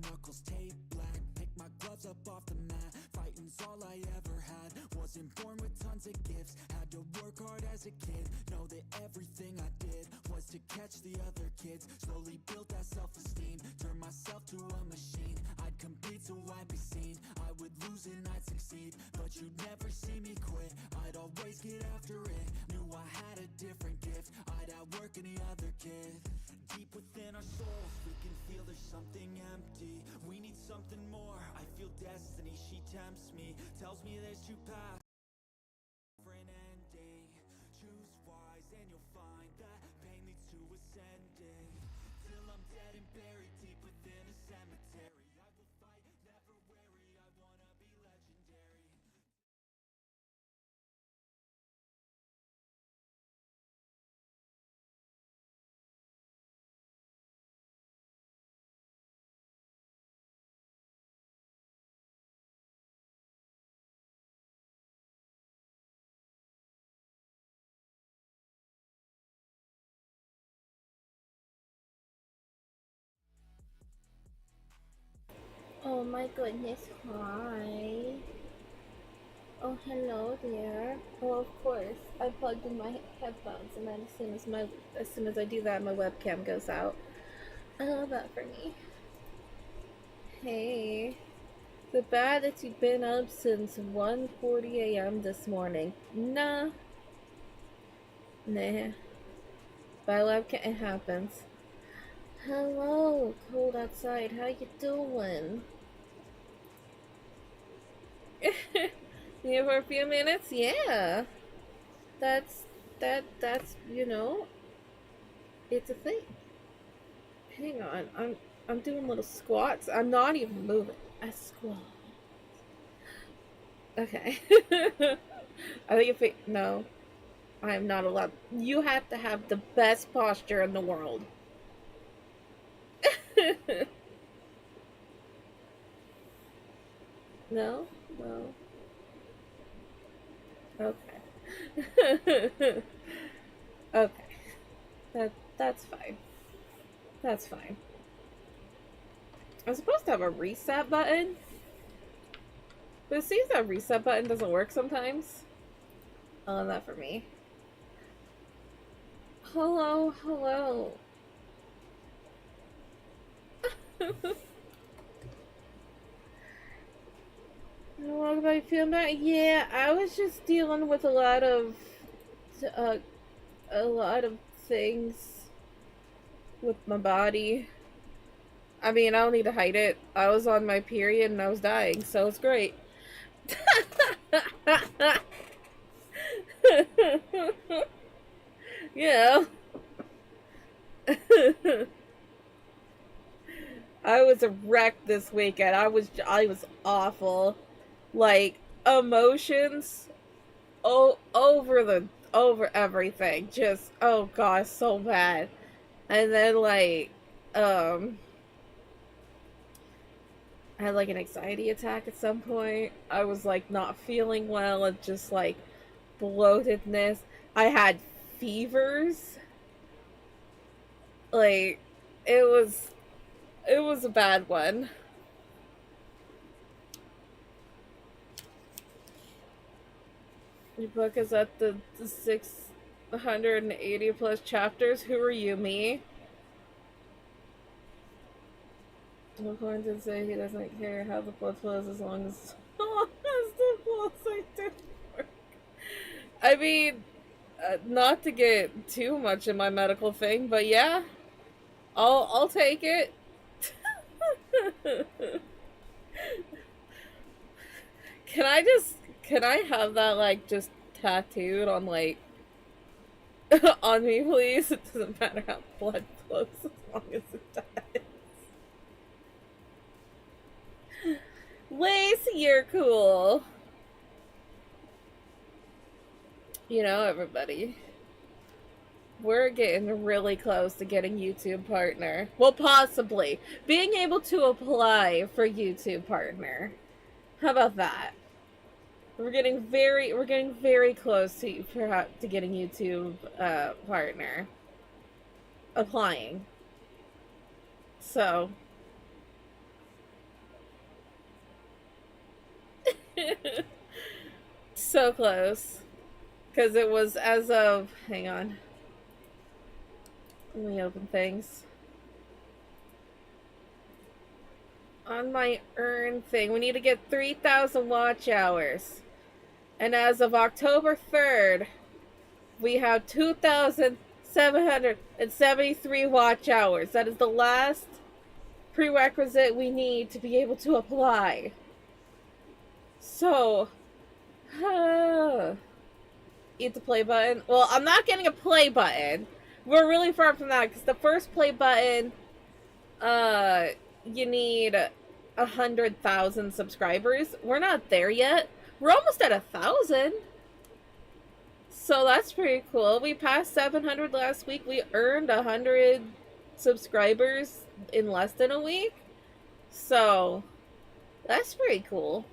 knuckles taped black. Pick my gloves up off the mat. Fighting's all I ever had. Wasn't born with tons of gifts. Had to work hard as a kid. Know that everything I did was to catch the other kids. Slowly built that self-esteem. Turned myself to a machine. I'd compete so I'd be seen. I would lose and I'd succeed, but you'd never see me quit. I'd always get after it. Knew I had a different gift. I'd outwork any other kid. Deep within our souls, we can feel there's something empty. We need something more. I feel destiny, she tempts me. Tells me there's two paths for an ending. Choose wise and you'll find that pain leads to ascending. Till I'm dead and buried deep within a cemetery. I will fight, never weary. I wanna be legendary. Oh my goodness, hi. Oh, hello there. Oh, of course. I plugged in my headphones, and then as soon as I do that, my webcam goes out. I love that for me. Hey. The bad that you've been up since 1:40 a.m. this morning. Nah. Nah. By webcam, it happens. Hello, cold outside. How you doing? Yeah, for a few minutes? Yeah. That's that's it's a thing. Hang on, I'm doing little squats. I'm not even moving. A squat. Okay. I think if it no, I am not allowed. You have to have the best posture in the world. No, no. Okay. Okay. That's fine. That's fine. I'm supposed to have a reset button, but it seems that reset button doesn't work sometimes. Oh, not for me. Hello, hello. What about you feeling better? Yeah, I was just dealing with uh, a lot of things with my body. I mean, I don't need to hide it. I was on my period and I was dying, so it's great. Yeah. I was a wreck this weekend. I was awful. Like emotions over everything. Just oh gosh, so bad. And then um I had like an anxiety attack at some point. I was like not feeling well and just like bloatedness. I had fevers. Like it was it was a bad one. Your book is at the 680 plus chapters. Who are you, me? McCoy did say he doesn't care how the blood flows as long as the blood did work. I mean, not to get too much in my medical thing, but yeah, I'll take it. can I just can I have that like just tattooed on like on me, please? It doesn't matter how blood flows as long as it does. Lace, you're cool. You know, everybody. We're getting really close to getting YouTube partner. Well, possibly being able to apply for YouTube partner. How about that? We're getting very close to getting YouTube partner applying. So So close. Because it was as of... Hang on. Let me open things. On my earn thing, we need to get 3,000 watch hours. And as of October 3rd, we have 2,773 watch hours. That is the last prerequisite we need to be able to apply. So, eat the play button. Well, I'm not getting a play button. We're really far from that because the first play button, you need 100,000 subscribers. We're not there yet. We're almost at 1,000. So that's pretty cool. We passed 700 last week. We earned 100 subscribers in less than a week. So that's pretty cool.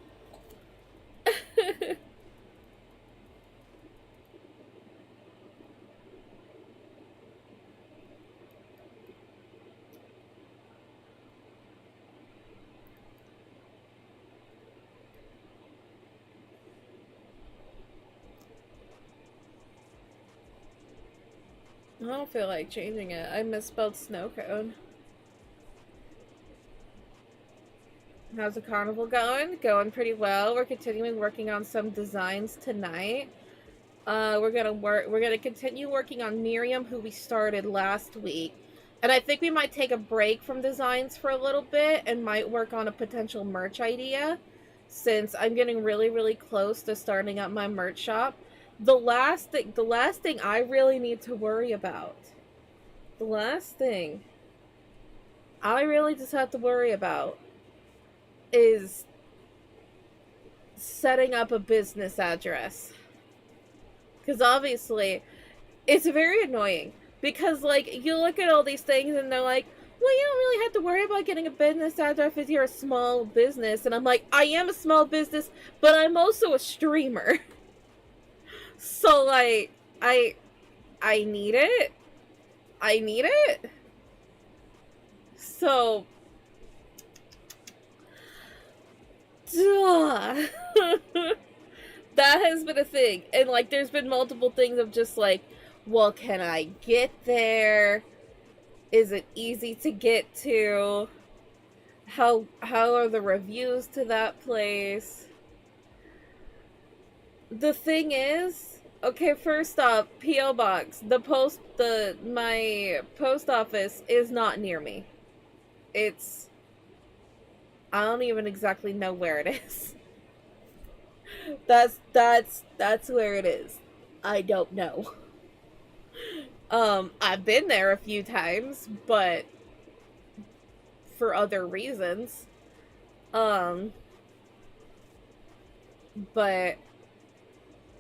I don't feel like changing it. I misspelled snow cone. How's the carnival going? Going pretty well. We're continuing working on some designs tonight. We're gonna continue working on Miriam, who we started last week. And I think we might take a break from designs for a little bit and might work on a potential merch idea, since I'm getting really, really close to starting up my merch shop. The last thing I really need to worry about, the last thing I really just have to worry about is setting up a business address. Because obviously, it's very annoying. Because, like, you look at all these things and they're like, well, you don't really have to worry about getting a business address if you're a small business. And I'm like, I am a small business, but I'm also a streamer. So, like, I need it. I need it. So, duh. That has been a thing. And, like, there's been multiple things of just, like, well, can I get there? Is it easy to get to? How are the reviews to that place? The thing is, okay, first off, P.O. Box. My post office is not near me. It's... I don't even exactly know where it is. That's where it is. I don't know. I've been there a few times, but for other reasons. But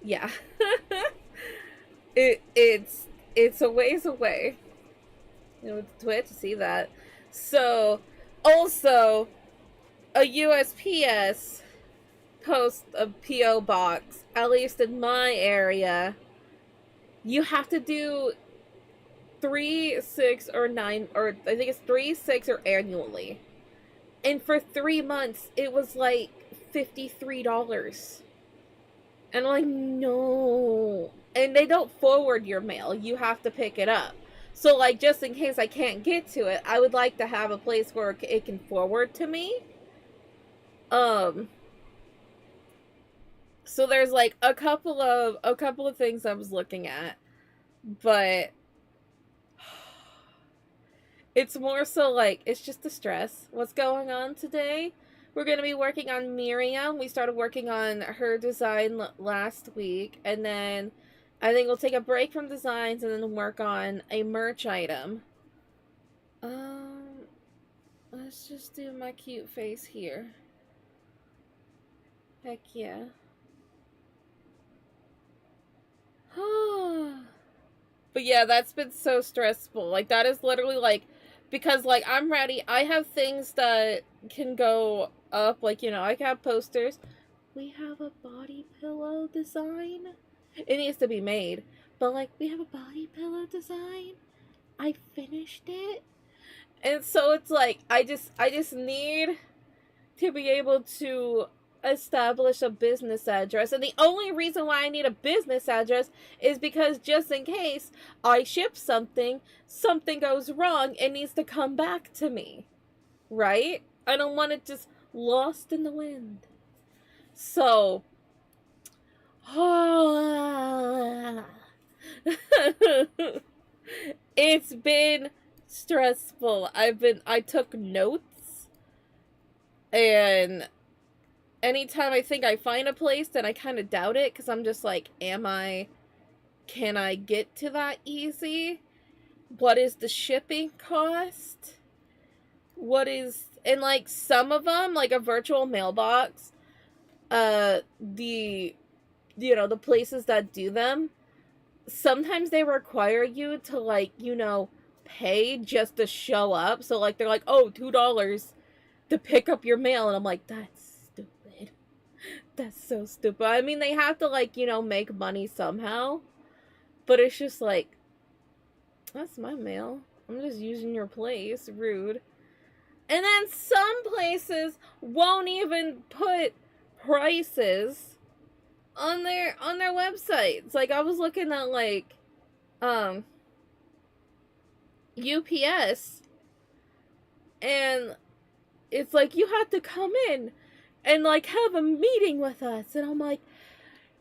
yeah. it's a ways away. You know, with Twitch to see that. So also a USPS post a PO box, at least in my area, you have to do 3, 6, or 9, or I think it's 3, 6, or annually. And for 3 months, it was like $53. And I'm like, no. And they don't forward your mail. You have to pick it up. So, like, just in case I can't get to it, I would like to have a place where it can forward to me. So there's like a couple of things I was looking at, but it's more so like it's just the stress. What's going on today? We're going to be working on Miriam. We started working on her design last week, and then I think we'll take a break from designs and then work on a merch item. Let's just do my cute face here. Heck yeah. But yeah, that's been so stressful. Like, that is literally like, because like I'm ready. I have things that can go up. Like, you know, I can have posters. We have a body pillow design. It needs to be made. But like, we have a body pillow design. I finished it. And so it's like, I just need to be able to establish a business address, and the only reason why I need a business address is because just in case I ship something goes wrong, it needs to come back to me, right? I don't want it just lost in the wind. So it's been stressful. I took notes, and anytime I think I find a place, then I kind of doubt it, because I'm just like, can I get to that easy? What is the shipping cost? And like some of them, like a virtual mailbox, the places that do them, sometimes they require you to, like, pay just to show up. So like they're like, oh, $2 to pick up your mail, and I'm like, that's stupid. That's so stupid. I mean, they have to, like, make money somehow, but it's just like, that's my mail. I'm just using your place. Rude. And then some places won't even put prices on their websites. Like, I was looking at, like, UPS, and it's like, you have to come in and, like, have a meeting with us. And I'm like,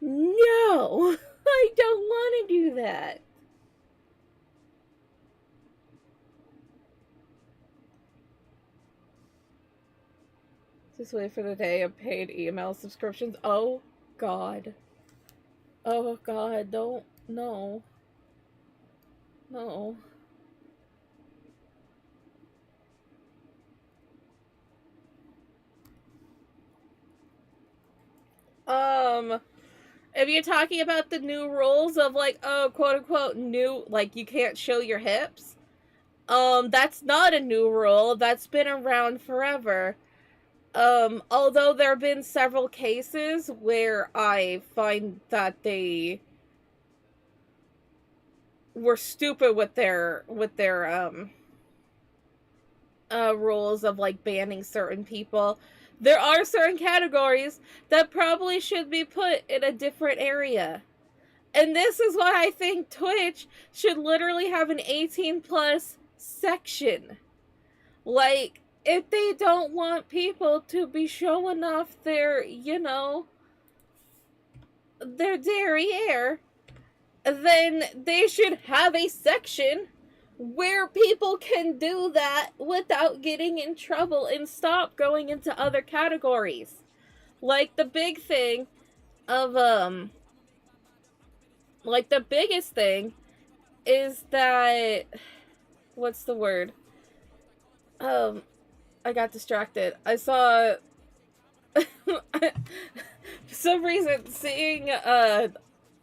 no, I don't want to do that. Just wait for the day of paid email subscriptions. Oh, God. Oh, God, don't. No. No. If you're talking about the new rules of, like, oh, quote unquote, new, like, you can't show your hips, that's not a new rule. That's been around forever. Although there have been several cases where I find that they were stupid with their rules of, like, banning certain people. There are certain categories that probably should be put in a different area. And this is why I think Twitch should literally have an 18+ section. Like, if they don't want people to be showing off their, their derriere, then they should have a section where people can do that without getting in trouble and stop going into other categories. Like, the big thing of, like, the biggest thing is that, what's the word? I got distracted. I saw, for some reason, seeing,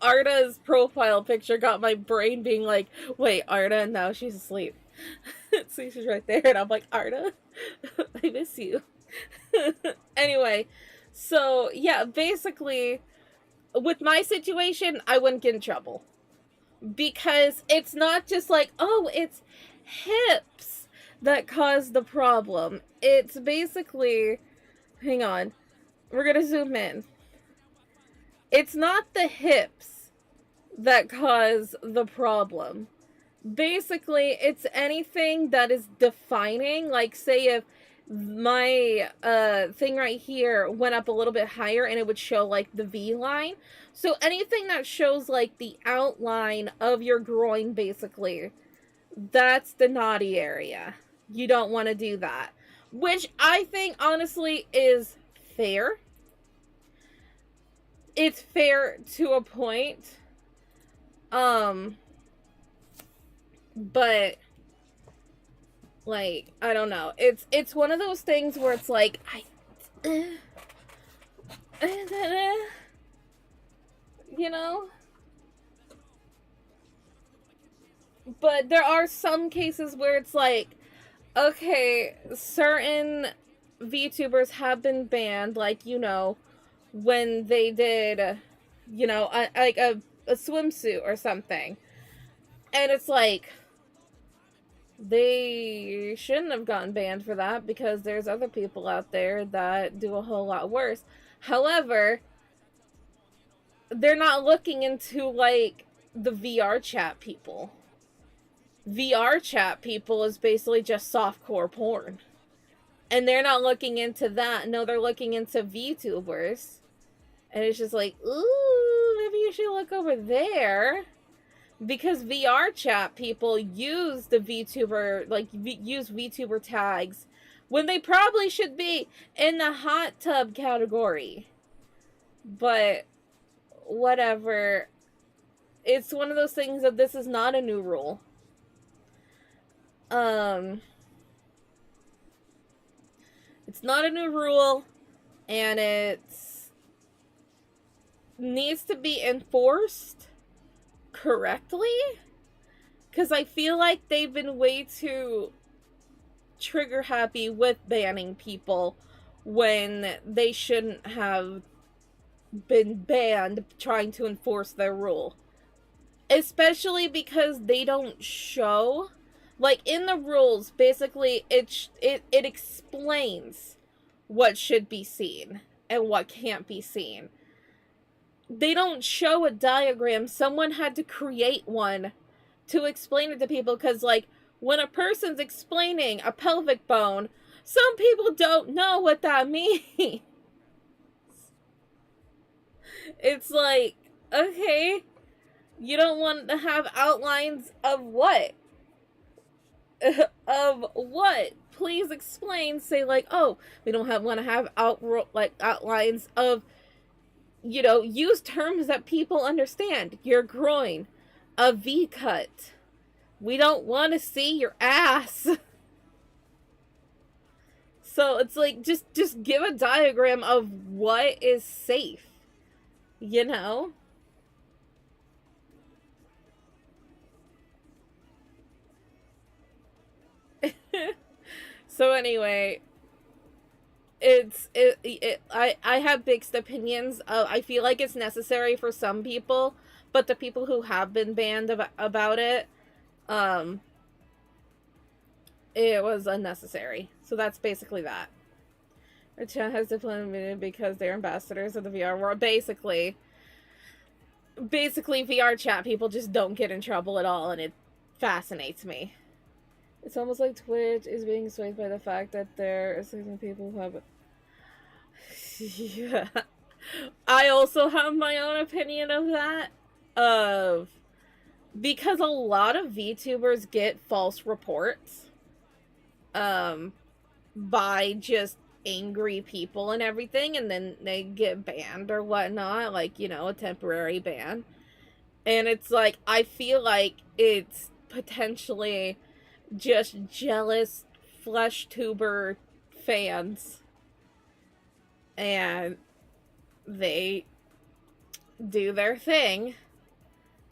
Arda's profile picture got my brain being like, wait, Arda, and now she's asleep. See, she's right there, and I'm like, Arda, I miss you. Anyway, so, yeah, basically, with my situation, I wouldn't get in trouble. Because it's not just like, oh, it's hips that cause the problem. It's basically, hang on, we're gonna zoom in. It's not the hips that cause the problem. Basically, it's anything that is defining. Like, say if my thing right here went up a little bit higher, and it would show, like, the V line. So anything that shows, like, the outline of your groin, basically, that's the naughty area. You don't want to do that. Which I think, honestly, is fair. It's fair to a point. But, like, I don't know. It's one of those things where it's like, you know? But there are some cases where it's like, okay, certain VTubers have been banned, like, when they did, like a swimsuit or something. And it's like, They shouldn't have gotten banned for that because there's other people out there that do a whole lot worse. However, they're not looking into, like, the VR chat people. VR chat people is basically just softcore porn. And they're not looking into that. No, they're looking into VTubers. And it's just like, ooh, maybe you should look over there. Because VR chat people use the VTuber, like, use VTuber tags when they probably should be in the hot tub category. But, whatever. It's one of those things that this is not a new rule. It's not a new rule, and it's needs to be enforced correctly, because I feel like they've been way too trigger happy with banning people when they shouldn't have been banned trying to enforce their rule. Especially because they don't show, like, in the rules, basically it explains what should be seen and what can't be seen. They don't show a diagram. Someone had to create one to explain it to people, because, like, when a person's explaining a pelvic bone, some people don't know what that means. It's like, okay, you don't want to have outlines of what? Of what? Please explain. Say, like, oh, we don't want to have outlines of, use terms that people understand. Your groin, a V cut. We don't want to see your ass. So it's like, just give a diagram of what is safe. You know? So anyway, I have mixed opinions. I feel like it's necessary for some people, but the people who have been banned about it, it was unnecessary. So that's basically that. Our chat has diplomated because they're ambassadors of the VR world. Basically, VR chat people just don't get in trouble at all, and it fascinates me. It's almost like Twitch is being swayed by the fact that there are certain people who have... Yeah. I also have my own opinion of that. Because a lot of VTubers get false reports by just angry people and everything, and then they get banned or whatnot, like, a temporary ban. And it's like, I feel like it's potentially just jealous flesh tuber fans, and they do their thing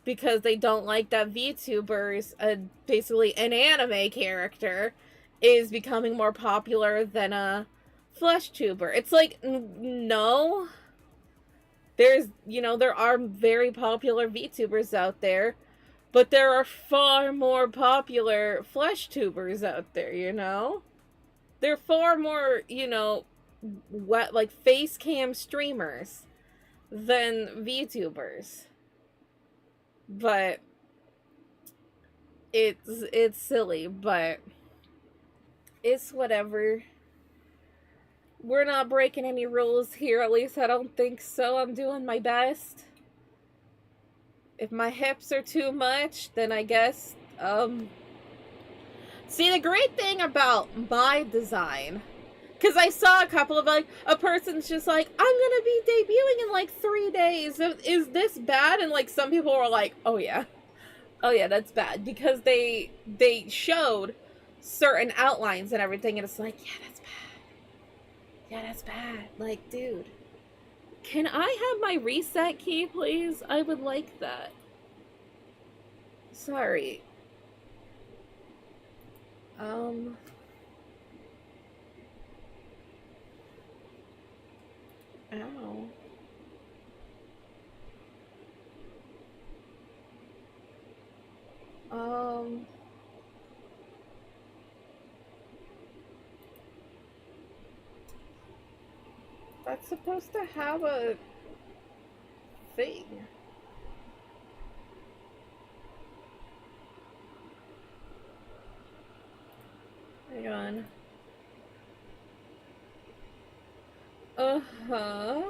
because they don't like that VTubers, basically an anime character, is becoming more popular than a flesh tuber. It's like, no. There are very popular VTubers out there, but there are far more popular flesh tubers out there, There are far more, like, face cam streamers than VTubers. But it's silly, but it's whatever. We're not breaking any rules here, at least I don't think so. I'm doing my best. If my hips are too much, then I guess, See, the great thing about my design, because I saw a couple of, like, a person's just like, I'm gonna be debuting in, like, 3 days. Is this bad? And, like, some people were like, oh yeah, that's bad. Because they showed certain outlines and everything, and it's like, yeah, that's bad. Yeah, that's bad. Like, dude, can I have my reset key, please? I would like that. Sorry. Ow. Um, That's supposed to have a thing. Hang on. Uh-huh.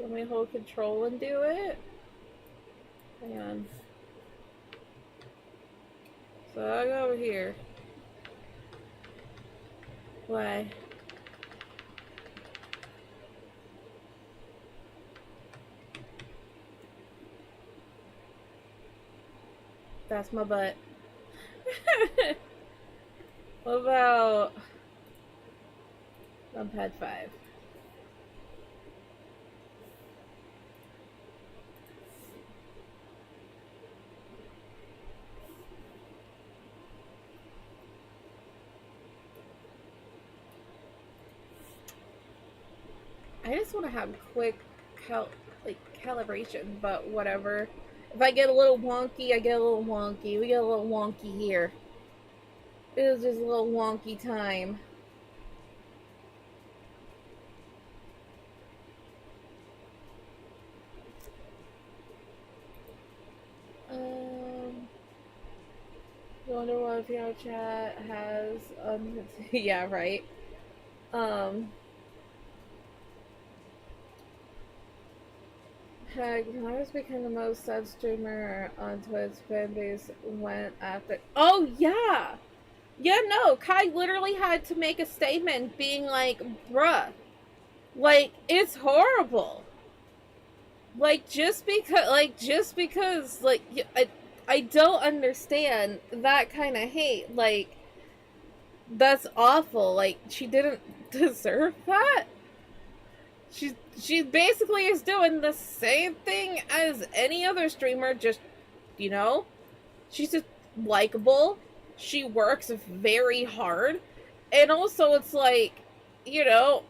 Let me hold control and do it? Hang on. So I go over here. Why? That's my butt. What about numpad 5? I just want to have quick calibration, but whatever. If I get a little wonky, I get a little wonky. We get a little wonky here. It was just a little wonky time. Wonder what female chat has yeah, right. Heck, Myers became the most said streamer on Twitch. Fan base went after. Oh yeah, yeah. No, Kai literally had to make a statement, being like, "Bruh, like it's horrible. Like just because, like I don't understand that kind of hate. Like that's awful. Like she didn't deserve that." She basically is doing the same thing as any other streamer, just, you know, she's just likable, she works very hard, and also it's like, you know,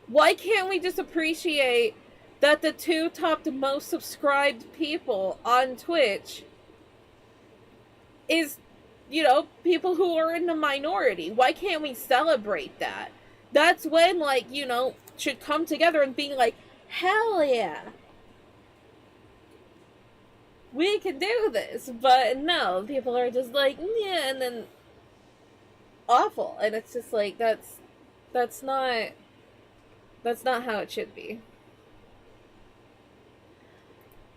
why can't we just appreciate that the 2 top most subscribed people on Twitch is, you know, people who are in the minority? Why can't we celebrate that? That's when, like, you know, should come together and be like, hell yeah, we can do this. But no, people are just like, yeah, and then awful. And it's just like, that's not how it should be.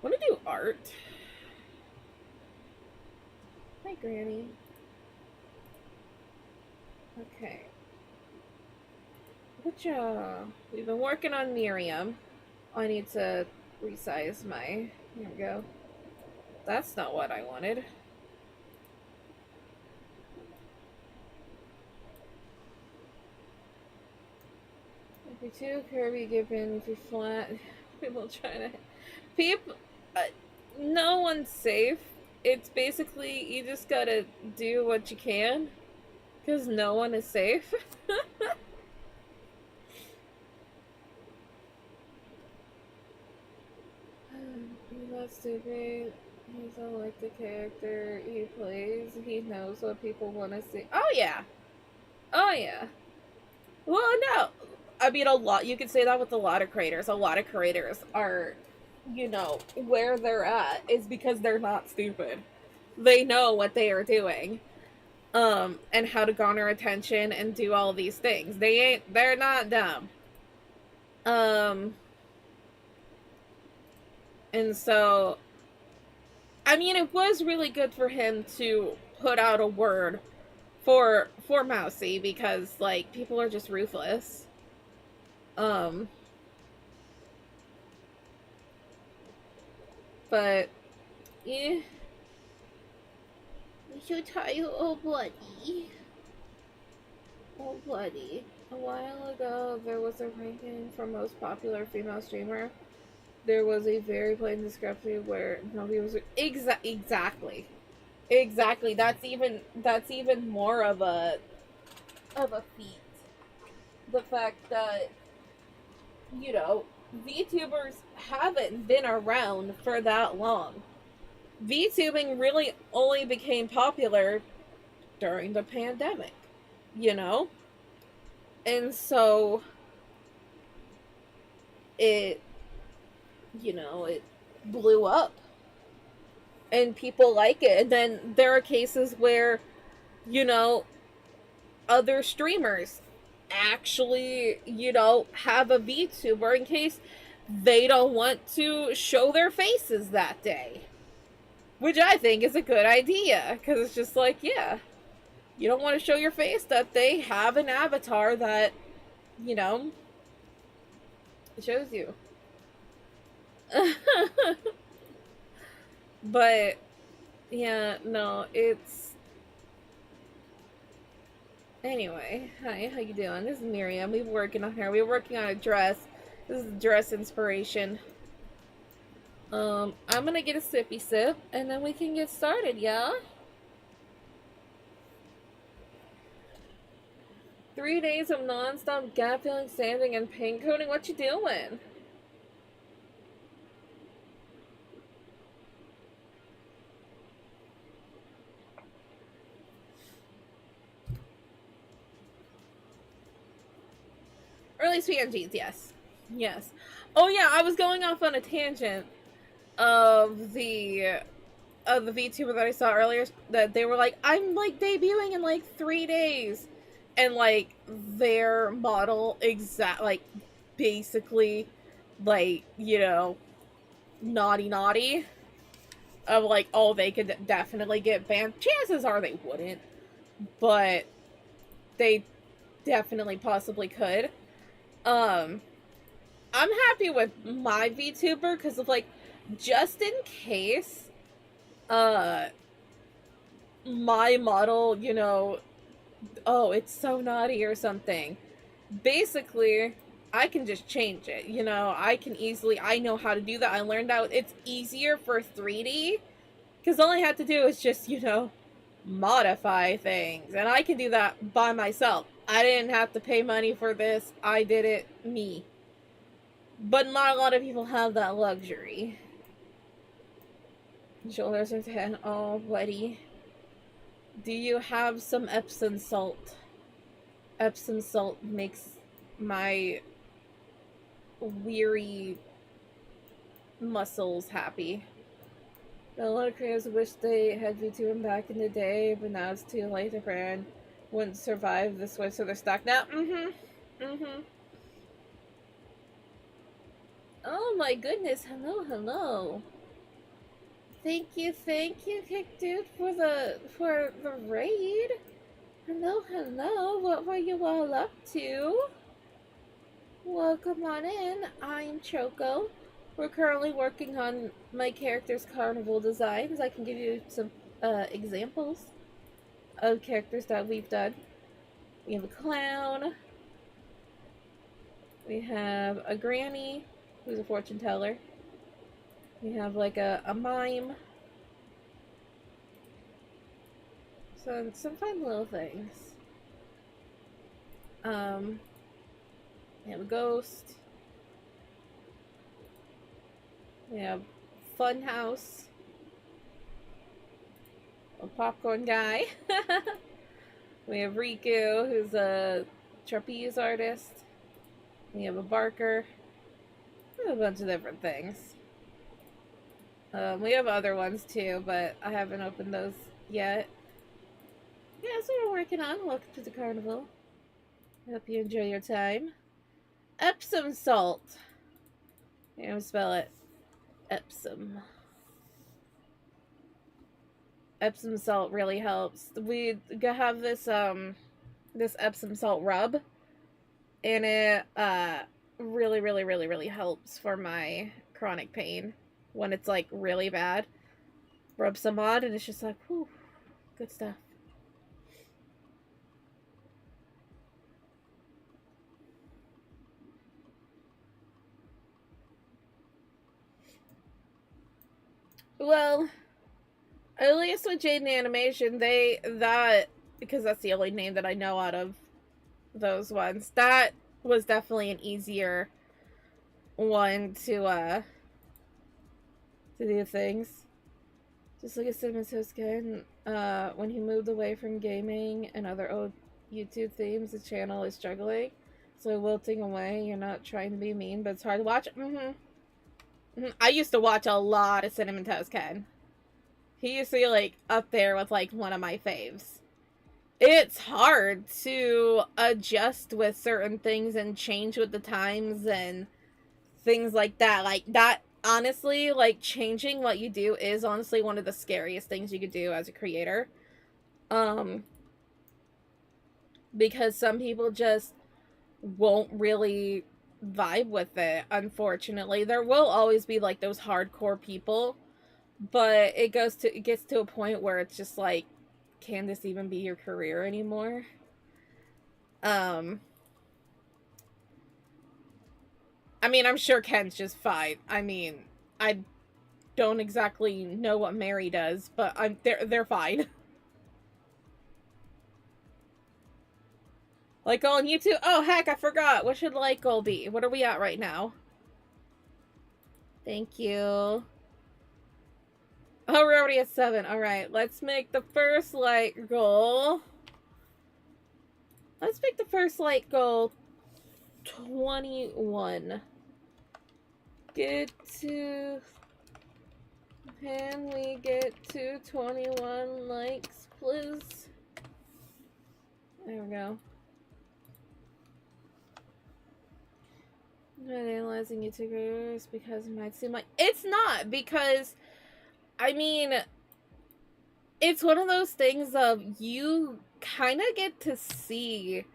I want to do art. Hi, Granny. Okay. Good job. We've been working on Miriam. I need to resize my... Here we go. That's not what I wanted. If you too Kirby given, if you flat, people trying to... People... no one's safe. It's basically, you just gotta do what you can. Because no one is safe. He's not stupid. He's not like the character he plays. He knows what people want to see. Oh yeah. Oh yeah. Well, no. I mean, a lot. You could say that with a lot of creators. A lot of creators are, you know, where they're at is because they're not stupid. They know what they are doing. And how to garner attention and do all these things. They're not dumb. And so, I mean, it was really good for him to put out a word for Mousy, because, like, people are just ruthless. But, yeah. We should tell you, oh buddy. Oh buddy. A while ago, there was a ranking for most popular female streamer. There was a very plain discrepancy where nobody was... Exactly. That's even more of a feat. The fact that, you know, VTubers haven't been around for that long. VTubing really only became popular during the pandemic, you know? And so it, it blew up and people like it. And then there are cases where, you know, other streamers actually, have a VTuber in case they don't want to show their faces that day. Which I think is a good idea, because it's just like, yeah, you don't want to show your face that they have an avatar that, you know, shows you. But, yeah, no, it's... Anyway, hi, how you doing? This is Miriam. We're working on her. We're working on a dress. This is a dress inspiration. I'm gonna get a sippy sip, and then we can get started, yeah? 3 days of non-stop gap filling, sanding, and paint coating? What you doing? Early PNGs, yes. Yes. Oh yeah, I was going off on a tangent of the VTuber that I saw earlier, that they were like, I'm like debuting in like 3 days. And like their model basically like, naughty of like, oh, they could definitely get banned. Chances are they wouldn't, but they definitely possibly could. I'm happy with my VTuber because of like, just in case my model, oh, it's so naughty or something. Basically, I can just change it, I know how to do that. I learned out it's easier for 3D because all I had to do is just, modify things, and I can do that by myself. I didn't have to pay money for this. I did it me. But not a lot of people have that luxury. Shoulders are 10. Oh, buddy. Do you have some Epsom salt? Epsom salt makes my weary muscles happy. A lot of creators wish they had VTuber back in the day, but now it's too late. The brand wouldn't survive the switch, so they're stuck now. Oh my goodness, hello. Thank you, Kick Dude, for the raid. Hello, what were you all up to? Welcome on in, I'm Choco. We're currently working on my character's carnival designs. I can give you some examples of characters that we've done. We have a clown. We have a granny, who's a fortune teller. We have like a mime. So some fun little things. We have a ghost. We have Funhouse. A popcorn guy. We have Riku, who's a trapeze artist. We have a barker. We have a bunch of different things. We have other ones too, but I haven't opened those yet. Yeah, that's what we're working on. Welcome to the carnival. I hope you enjoy your time. Epsom salt. I'm gonna spell it. Epsom. Epsom salt really helps. We have this this Epsom salt rub, and it really helps for my chronic pain when it's like really bad. Rub some on, and it's just like, whew, good stuff. Well, at least with Jaden Animation, because that's the only name that I know out of those ones, that was definitely an easier one to do things. Just look at Cinnamon Toast Ken. When he moved away from gaming and other old YouTube themes, the channel is struggling. So wilting away, you're not trying to be mean, but it's hard to watch. I used to watch a lot of Cinnamon Toast Ken. He used to be, like, up there with, like, one of my faves. It's hard to adjust with certain things and change with the times and things like that. Like, that, honestly, like, changing what you do is honestly one of the scariest things you could do as a creator. Because some people just won't really vibe with it, unfortunately. There will always be, like, those hardcore people, but it gets to a point where it's just like, can this even be your career anymore? I mean, I'm sure Ken's just fine. I mean, I don't exactly know what Mary does, but they're fine. Like goal on YouTube. Oh heck, I forgot. What should like goal be? What are we at right now? Thank you. Oh, we're already at 7. Alright, let's make the first like goal. Let's make the first like goal 21. Get to... Can we get to 21 likes, please? There we go. I'm not analyzing YouTube creators because it might seem like... It's not, because... I mean... It's one of those things of you kind of get to see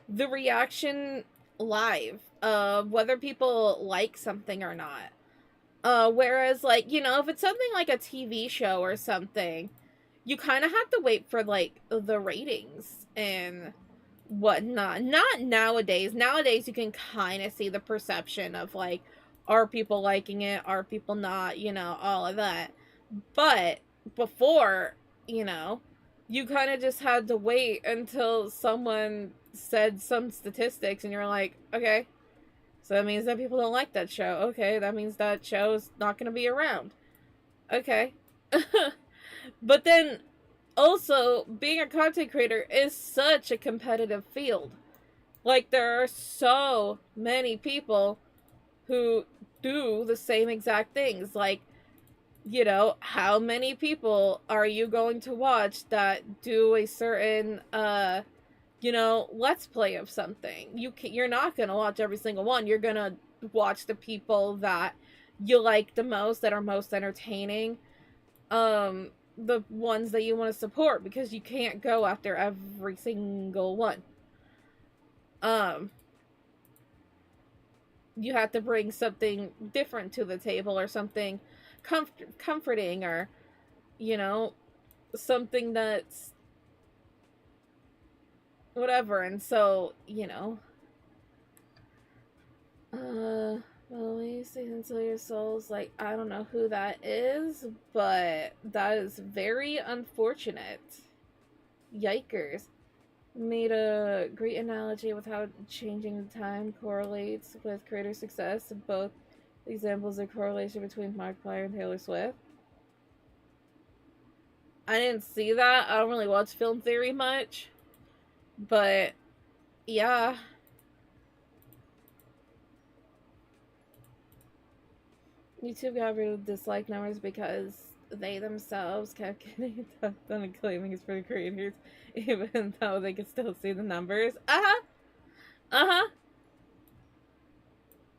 the reaction live of whether people like something or not. Whereas, like, you know, if it's something like a TV show or something, you kind of have to wait for, like, the ratings and whatnot. Not nowadays. Nowadays, you can kind of see the perception of, like, are people liking it? Are people not? You know, all of that. But before, you know, you kind of just had to wait until someone said some statistics and you're like, okay, so that means that people don't like that show. Okay, that means that show's not going to be around. Okay. But then, also, being a content creator is such a competitive field. Like, there are so many people who do the same exact things. Like, you know, how many people are you going to watch that do a certain, you know, let's play of something? You're not gonna watch every single one. You're gonna watch the people that you like the most, that are most entertaining, the ones that you want to support, because you can't go after every single one. You have to bring something different to the table, or something comforting, or, you know, something that's whatever. And so, you know, well, you say until your soul's like, I don't know who that is, but that is very unfortunate. Yikers. Made a great analogy with how changing the time correlates with creator success. Both examples of correlation between Markiplier and Taylor Swift. I didn't see that. I don't really watch film theory much. But, yeah. YouTube got rid of dislike numbers because they themselves kept getting attacked on claiming it's for the creators, even though they could still see the numbers.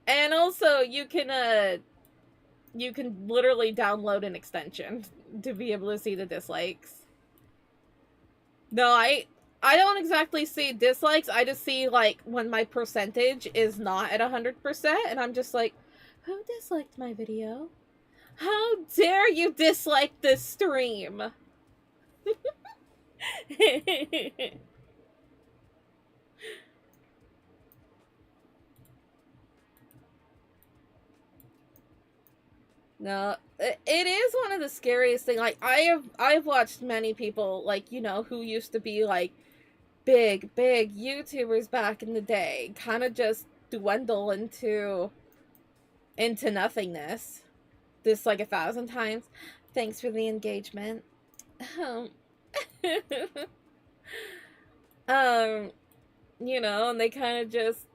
And also, you can literally download an extension to be able to see the dislikes. No, I don't exactly see dislikes. I just see, like, when my percentage is not at 100%, and I'm just like, who disliked my video? How dare you dislike this stream? No, it is one of the scariest things. Like, I've watched many people, like, you know, who used to be, like, big YouTubers back in the day, kind of just dwindle into nothingness. This, like, 1,000 times. Thanks for the engagement. Um, um, and they kind of just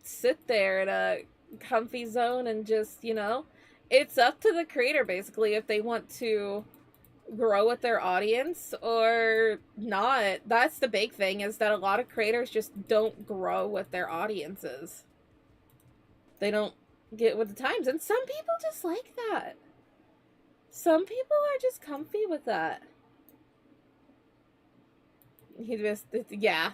sit there in a comfy zone and just, it's up to the creator basically if they want to grow with their audience or not. That's the big thing, is that a lot of creators just don't grow with their audiences. They don't get with the times, and some people just like that. Some people are just comfy with that. He just, yeah.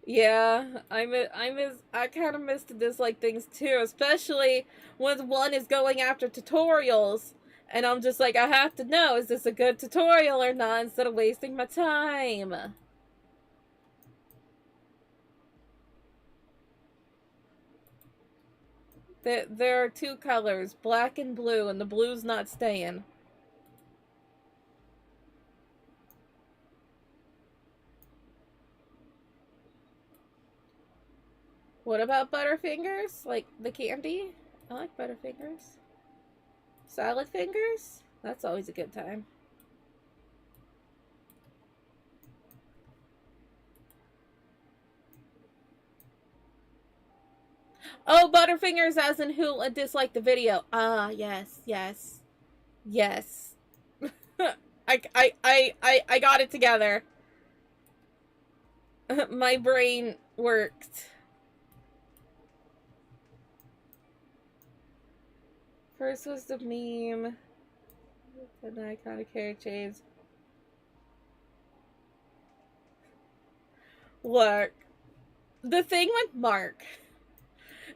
Yeah, I kind of miss to dislike things too, especially when one is going after tutorials, and I'm just like, I have to know, is this a good tutorial or not, instead of wasting my time. There are two colors, black and blue, and the blue's not staying. What about Butterfingers? Like the candy? I like Butterfingers. Salad fingers? That's always a good time. Oh, Butterfingers as in who disliked the video. Ah, yes, yes. Yes. I got it together. My brain worked. First was the meme. Then the iconic hair change. Look, the thing with Mark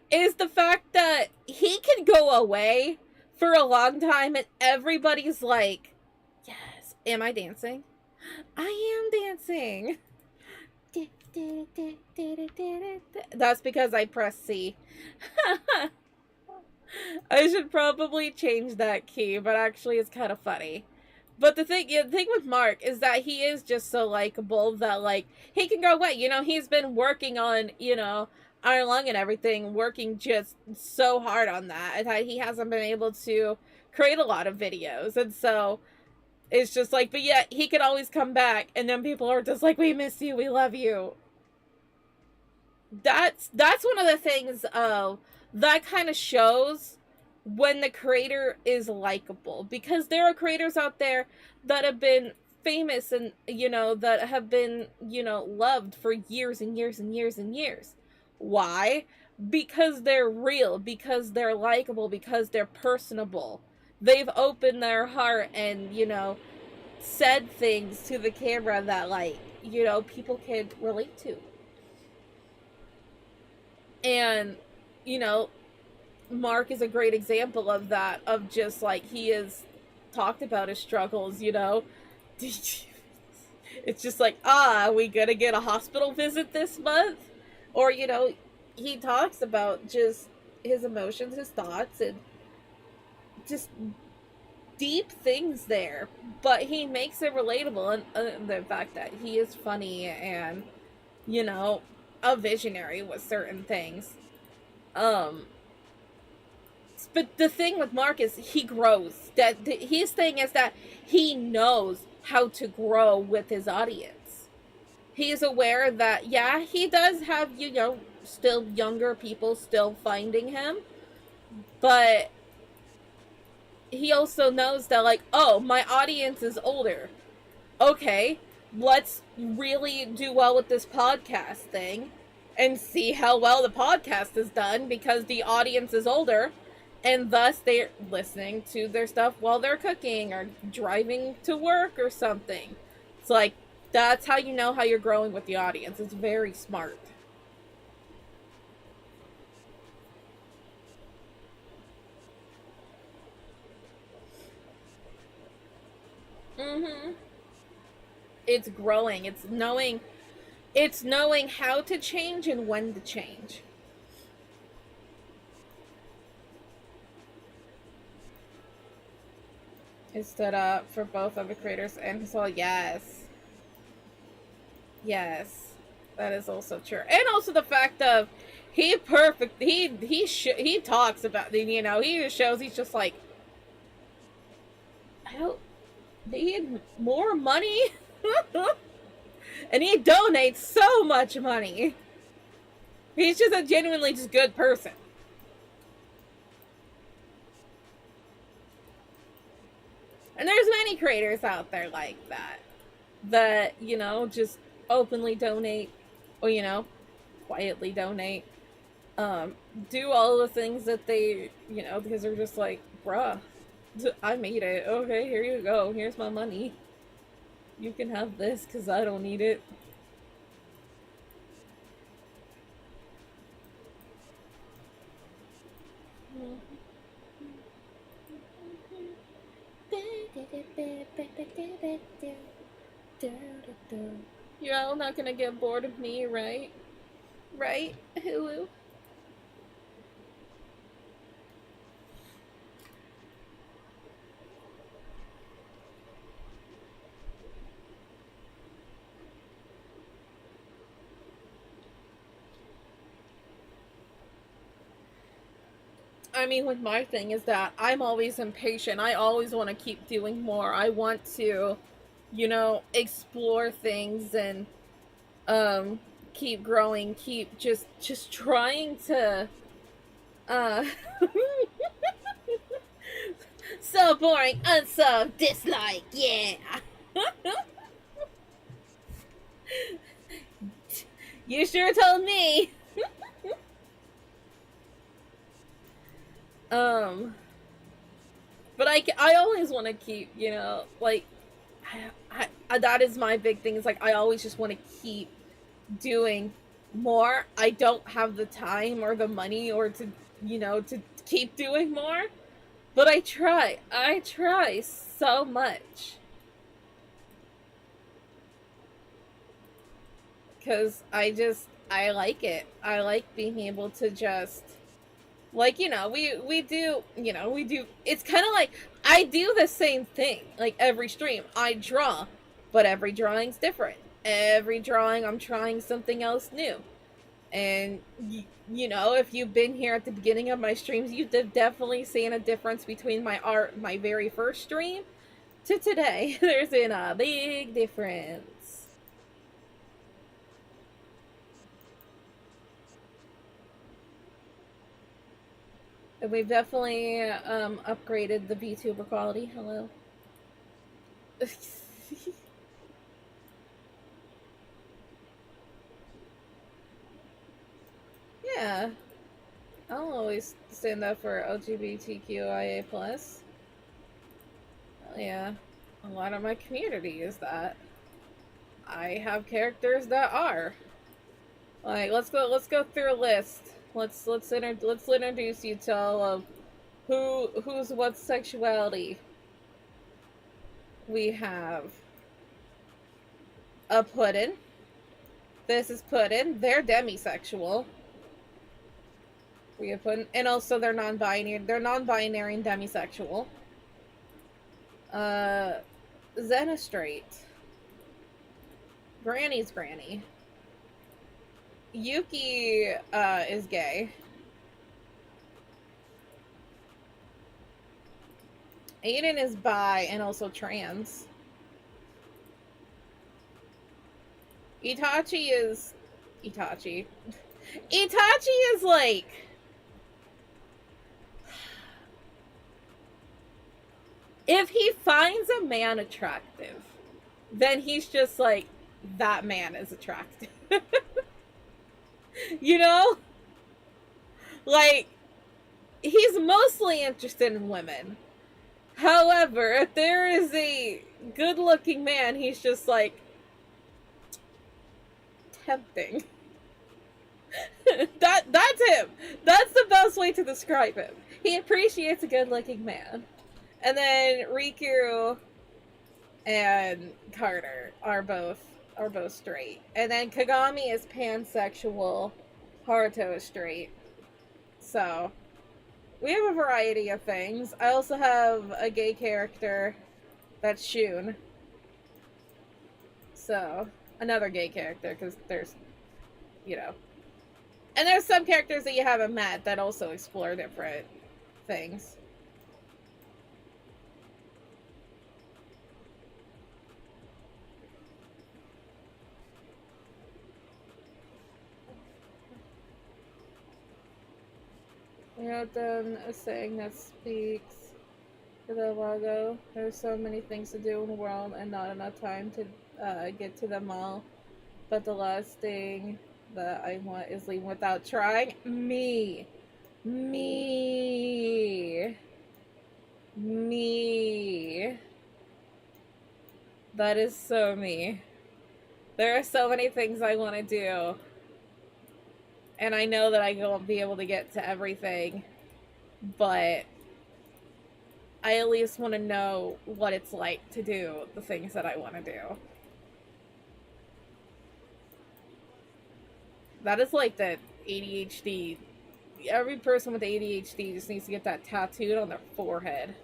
is the fact that he can go away for a long time and everybody's like, yes, am I dancing? I am dancing. That's because I pressed C. I should probably change that key, but actually it's kind of funny. But the thing with Mark is that he is just so likable that, like, he can go away. He's been working on, Iron Lung and everything, working just so hard on that, and that he hasn't been able to create a lot of videos. And so it's just like, but yet he could always come back, and then people are just like, we miss you, we love you. That's one of the things that kind of shows when the creator is likable, because there are creators out there that have been famous and that have been loved for years and years and years and years. Why? Because they're real, because they're likable, because they're personable. They've opened their heart and said things to the camera that, like, people can relate to. And Mark is a great example of that, of just like, he has talked about his struggles. It's just like, we gonna get a hospital visit this month? Or he talks about just his emotions, his thoughts, and just deep things there, but he makes it relatable, and the fact that he is funny and a visionary with certain things. But the thing with Mark is he grows. His thing is that he knows how to grow with his audience. He is aware that, yeah, he does have, still younger people still finding him, but he also knows that, like, oh, my audience is older. Okay, let's really do well with this podcast thing and see how well the podcast is done, because the audience is older, and thus they're listening to their stuff while they're cooking or driving to work or something. It's like, that's how you know how you're growing with the audience. It's very smart. Mm-hmm. It's growing. It's knowing how to change and when to change. It stood up for both of the creators and so, yes. Yes. That is also true. And also the fact of he talks about, he shows, he's just like, I don't need more money. And he donates so much money. He's just a genuinely just good person. And there's many creators out there like that. That, you know, just openly donate, or, you know, quietly donate. Um, do all the things that they, you know, because they're just like, bruh, I made it. Okay, here you go. Here's my money. You can have this because I don't need it. You're all not gonna get bored of me, right? Right, Hulu? I mean, with my thing is that I'm always impatient. I always want to keep doing more. I want to, you know, explore things and um keep growing, keep just trying to uh so boring, unsolved, dislike, yeah. You sure told me. Um but I always want to keep, you know, like that is my big thing. Is like I always just want to keep doing more. I don't have the time or the money or to, you know, to keep doing more, but I try. I try so much cuz I like it. I like being able to just like, you know, we do, you know, we do, it's kind of like I do the same thing like every stream. I draw, but every drawing's different. Every drawing I'm trying something else new. And you know, if you've been here at the beginning of my streams, you've definitely seen a difference between my art, my very first stream, to today. There's been a big difference. And we've definitely upgraded the Vtuber quality. Hello. Yeah, I'll always stand up for LGBTQIA plus. Yeah, a lot of my community is that. I have characters that are. Like, let's go through a list. Let's introduce you to all of who's what sexuality. We have a Puddin. This is Puddin. They're demisexual. We have Puddin, and also they're non-binary. They're non-binary and demisexual. Xena straight. Granny's granny. Yuki is gay. Aiden is bi and also trans. Itachi is Itachi. Itachi is like if he finds a man attractive, then he's just like that man is attractive. You know? Like he's mostly interested in women. However, if there is a good-looking man, he's just like tempting. That's him. That's the best way to describe him. He appreciates a good-looking man. And then Riku and Carter are both straight. And then Kagami is pansexual. Haruto is straight. So we have a variety of things. I also have a gay character that's Shun. So another gay character because there's, you know, and there's some characters that you haven't met that also explore different things. We wrote down a saying that speaks to the logo. There's so many things to do in the world and not enough time to get to them all. But the last thing that I want is leaving without trying. Me. Me. Me. That is so me. There are so many things I want to do. And I know that I won't be able to get to everything. But I at least want to know what it's like to do the things that I want to do. That is like the ADHD. Every person with ADHD just needs to get that tattooed on their forehead.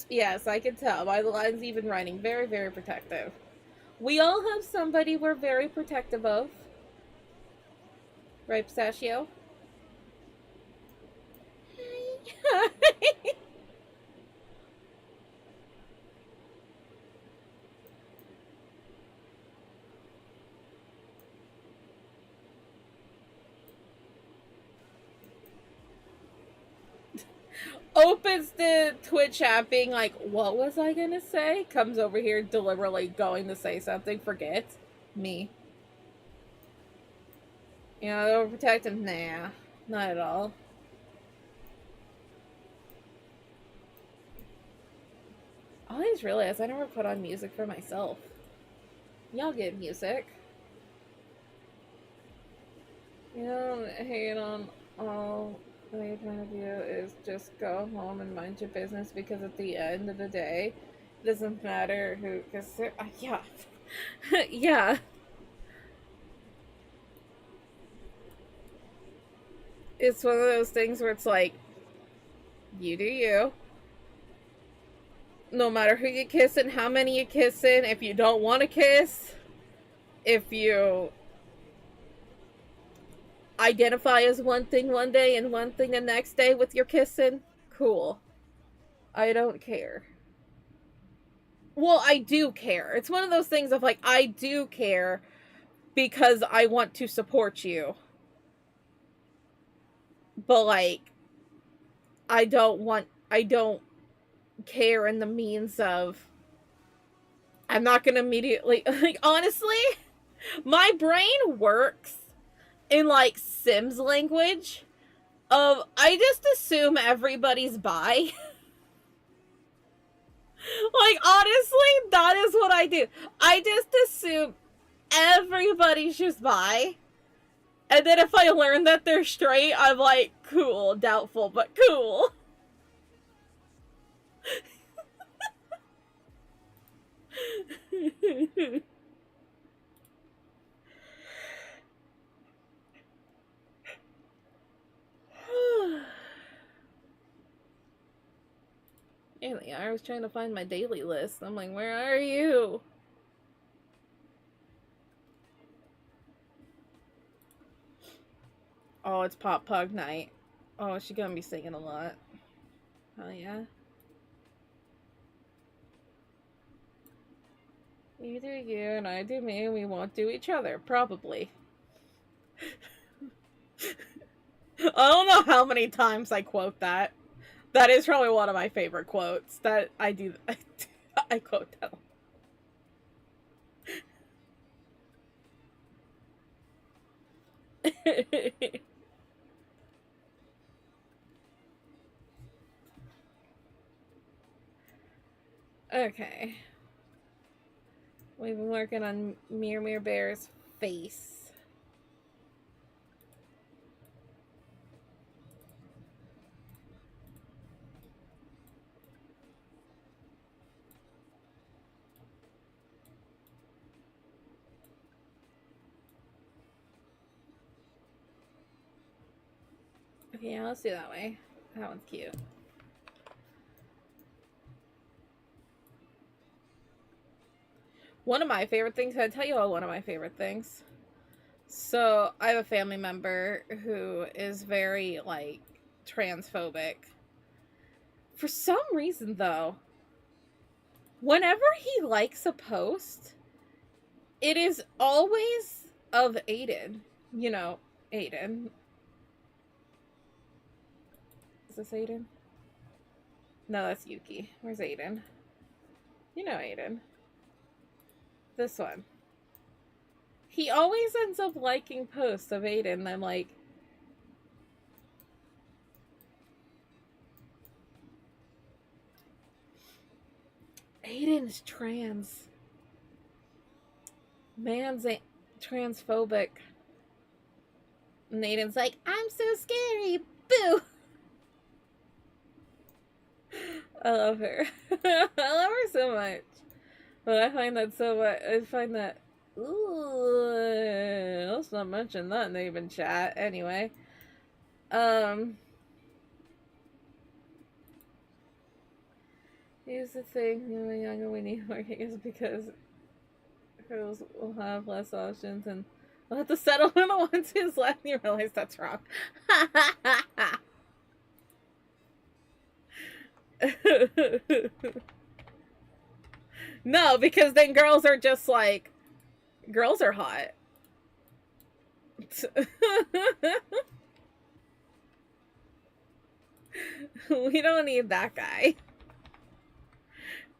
Yes, I can tell by the lines you've been writing. Very, very protective. We all have somebody we're very protective of. Right, Pistachio? Opens the Twitch app being like, what was I gonna say? Comes over here deliberately going to say something, forgets. Me. You know, overprotect him? Nah, not at all. I just realized I never put on music for myself. Y'all get music. You know, hate on all the point of view is just go home and mind your business, because at the end of the day, it doesn't matter who, because, yeah. Yeah. It's one of those things where it's like, you do you. No matter who you kissing, how many you kissing, if you don't want to kiss, if you identify as one thing one day and one thing the next day with your kissing, cool. I don't care. Well, I do care. It's one of those things of like, I do care because I want to support you. But like, I don't care in the means of, I'm not gonna immediately, like, honestly, my brain works in like Sims language of, I just assume everybody's bi. Like, honestly, that is what I do. I just assume everybody's just bi. And then if I learn that they're straight, I'm like, cool, doubtful, but cool. Anyway, I was trying to find my daily list. I'm like, where are you? Oh, it's Pop Pug night. Oh, she's gonna be singing a lot. Oh, yeah. You do you, and I do me, and we won't do each other. Probably. I don't know how many times I quote that. That is probably one of my favorite quotes. That I do. I quote that. Okay. We've been working on Mir Bear's face. Okay, yeah, let's do that way. That one's cute. One of my favorite things, can I tell you all one of my favorite things? So, I have a family member who is very, like, transphobic. For some reason, though, whenever he likes a post, it is always of Aiden. You know, Aiden. Is this Aiden? No, that's Yuki. Where's Aiden? You know Aiden. This one. He always ends up liking posts of Aiden, and I'm like, Aiden's trans. Man's transphobic. And Aiden's like, I'm so scary. Boo! I love her. I love her so much. But I find that so much. I find that. Ooh, let's not mention that name in chat. Anyway. Here's the thing: when we're younger, we need more games because girls will have less options and we'll have to settle for the ones who's left. And you realize that's wrong. No, because then girls are just like, girls are hot. We don't need that guy.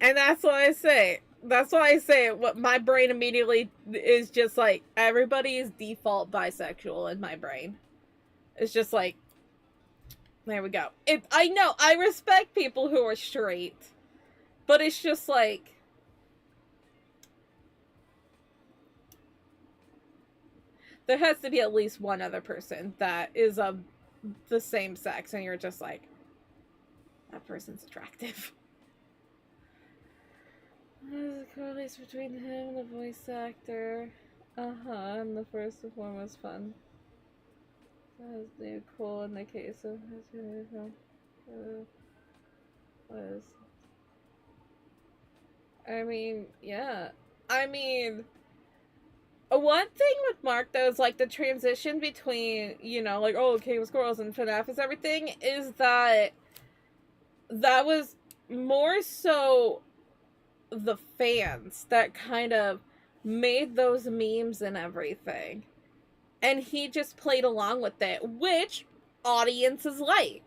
And that's why I say, what my brain immediately is just like, everybody is default bisexual in my brain. It's just like, there we go. I know, I respect people who are straight, but it's just like, there has to be at least one other person that is of the same sex, and you're just like, that person's attractive. There's a correlation between him and the voice actor. And the first one was fun. That was cool in the case of was. I mean, yeah. I mean, one thing with Mark, though, is like the transition between, you know, like, oh, okay, with squirrels and FNAF is everything, is that was more so the fans that kind of made those memes and everything. And he just played along with it, which audiences like.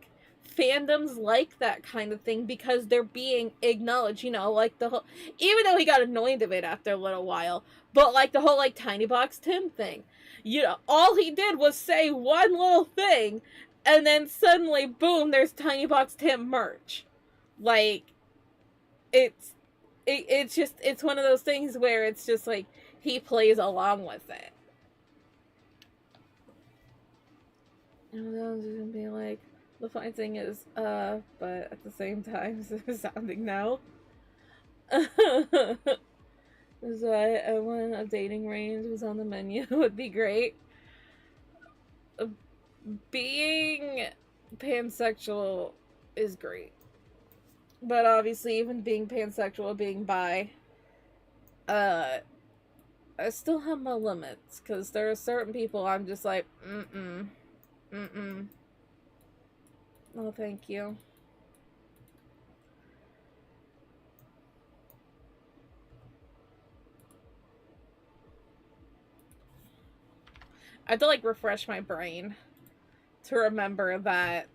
Fandoms like that kind of thing because they're being acknowledged, you know, like the whole, even though he got annoyed of it after a little while, but like the whole like Tiny Box Tim thing, you know, all he did was say one little thing and then suddenly, boom, there's Tiny Box Tim merch. Like, it's just, it's one of those things where it's just like he plays along with it. And those are gonna be like, the funny thing is, but at the same time, sounding now. So when a dating range was on the menu, would be great. Being pansexual is great. But obviously, even being pansexual, being bi, I still have my limits. Because there are certain people I'm just like, Oh, thank you. I have to like refresh my brain to remember that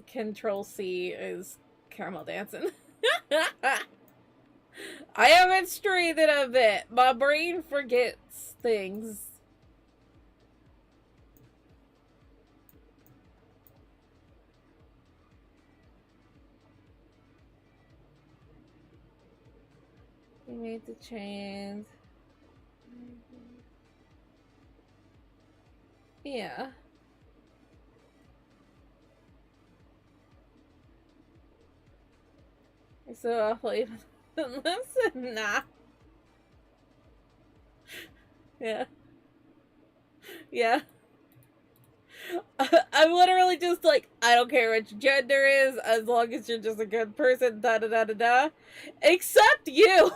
Control C is caramel dancing. I haven't strayed it a bit. My brain forgets things. We made the change. Yeah. So I'll even listen. Nah. Yeah. Yeah. I'm literally just like, I don't care what your gender is, as long as you're just a good person, da da da da da. Except you!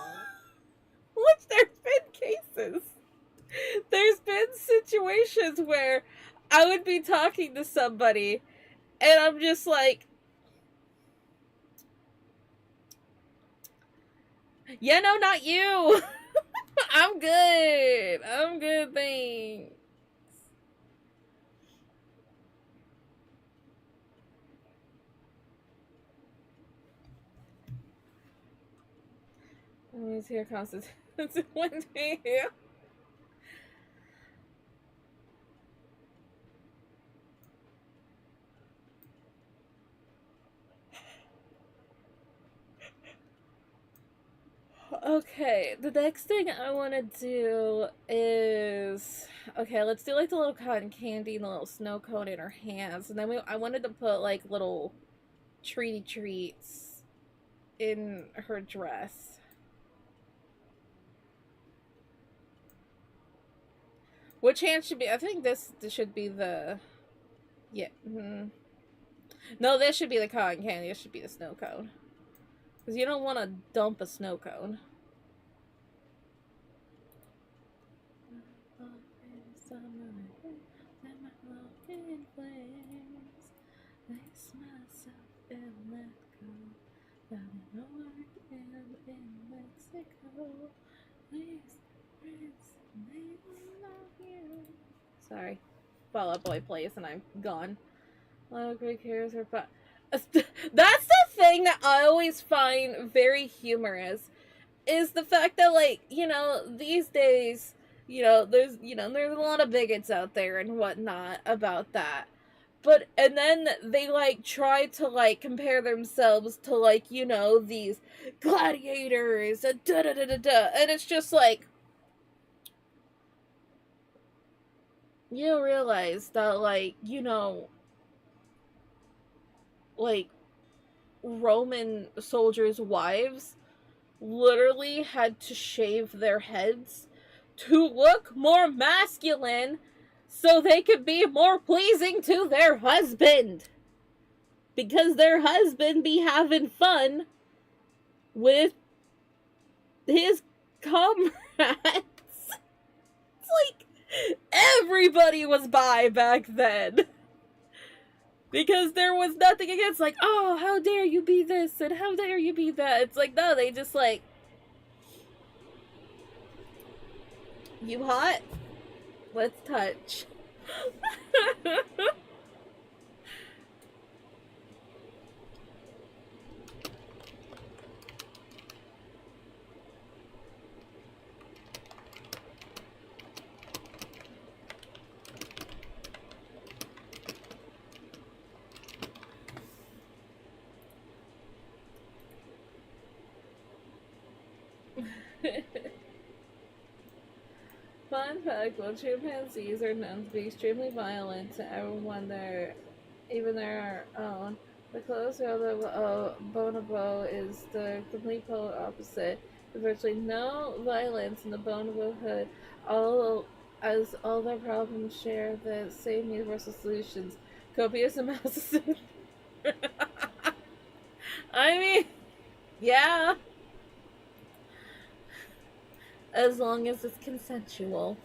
Which there's been cases. There's been situations where I would be talking to somebody, and I'm just like, yeah, no, not you! I'm good, thanks. He's here constitutes one day. Okay, the next thing I want to do is, okay, let's do like the little cotton candy and the little snow cone in her hands, and then I wanted to put like little treaty treats in her dress. Which hand should be? I think this should be the, yeah. No, this should be the cotton candy. This should be the snow cone. Because you don't want to dump a snow cone. Sorry. Fall Out Boy plays and I'm gone. A lot of great characters are fun. That's the thing that I always find very humorous, is the fact that, like, you know, these days, there's a lot of bigots out there and whatnot about that. But, and then they, like, try to, like, compare themselves to, like, these gladiators, and da-da-da-da-da, and it's just like, you realize that, like, like, Roman soldiers' wives literally had to shave their heads to look more masculine so they could be more pleasing to their husband. Because their husband be having fun with his comrades. It's like everybody was bi back then. Because there was nothing against, like, oh, how dare you be this and how dare you be that. It's like, no, they just like, you hot? Let's touch. Fun fact, while chimpanzees are known to be extremely violent to everyone even their own, the closer of the bonobo is the complete polar opposite. With virtually no violence in the bonobo hood, as all their problems share the same universal solutions. Copious amounts of I mean, yeah. As long as it's consensual.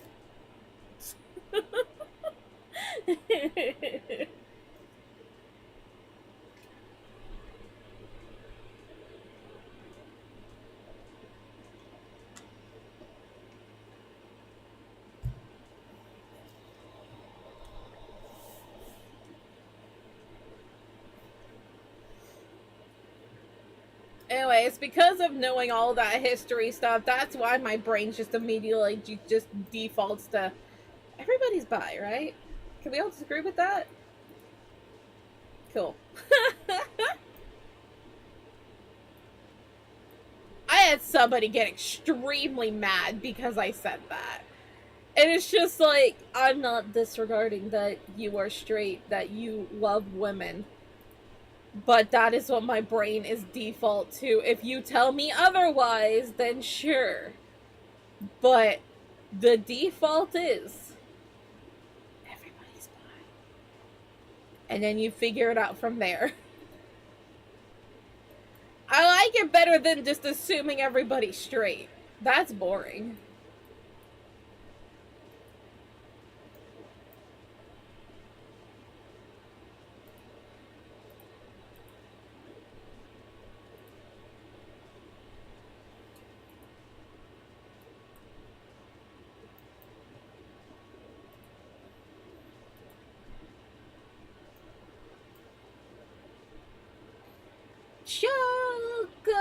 Anyway, it's because of knowing all that history stuff. That's why my brain just immediately just defaults to everybody's bi, right? Can we all disagree with that? Cool. I had somebody get extremely mad because I said that. And it's just like, I'm not disregarding that you are straight, that you love women. But that is what my brain is default to. If you tell me otherwise, then sure. But the default is everybody's bi. And then you figure it out from there. I like it better than just assuming everybody's straight. That's boring. Choco,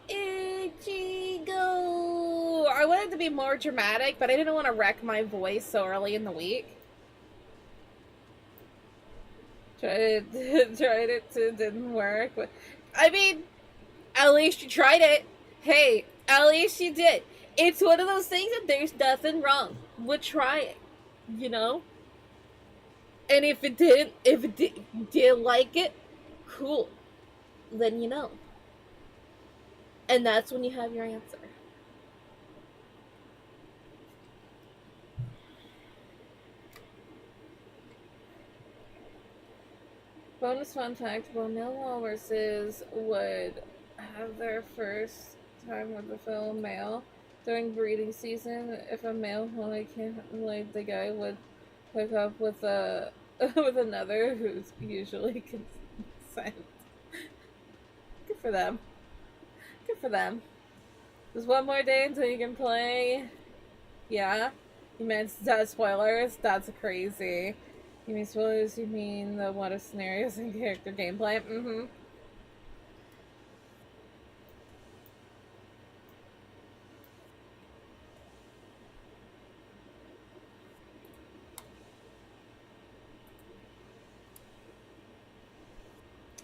itchy I wanted to be more dramatic, but I didn't want to wreck my voice so early in the week. Tried it, didn't work. But, I mean, at least you tried it. Hey, at least you did. It's one of those things that there's nothing wrong with trying, you know? And if it didn't like it, cool. Then you know. And that's when you have your answer. Bonus fun fact, while male walruses would have their first time with a fellow male during breeding season, if a male walleye can't, like, the guy would hook up with a with another who's usually consent. Good for them. Good for them. There's one more day until you can play. Yeah? You meant spoilers? That's crazy. You mean spoilers? You mean the what if scenarios and character gameplay? Mm-hmm.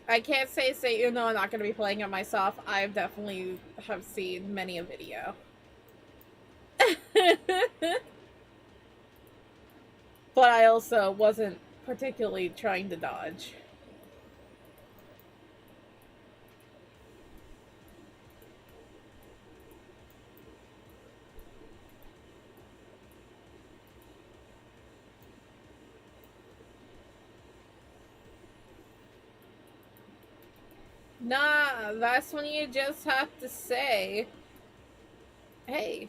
I can't say you know I'm not going to be playing it myself. I definitely have seen many a video. But I also wasn't particularly trying to dodge. Nah, that's when you just have to say, hey,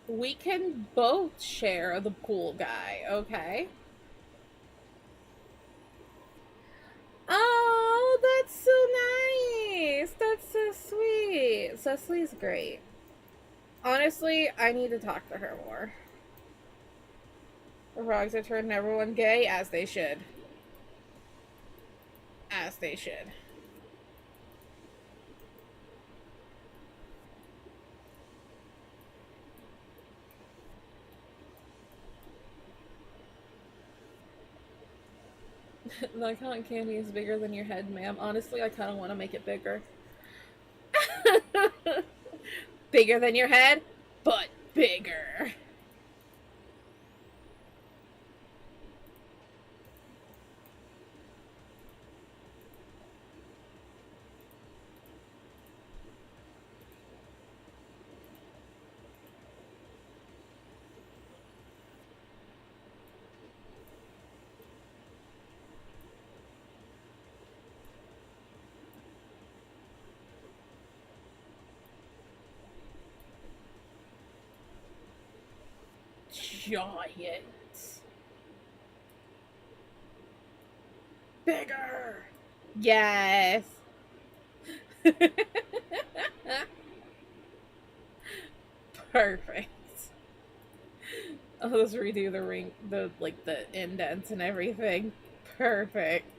we can both share the pool guy, okay? Oh, that's so nice. That's so sweet. Cecily's great. Honestly, I need to talk to her more. The frogs are turning everyone gay, as they should. As they should. The cotton candy is bigger than your head, ma'am. Honestly, I kind of want to make it bigger. Bigger than your head, but bigger. Giant. Bigger. Yes. Perfect. I'll just redo the ring, the indents and everything. Perfect.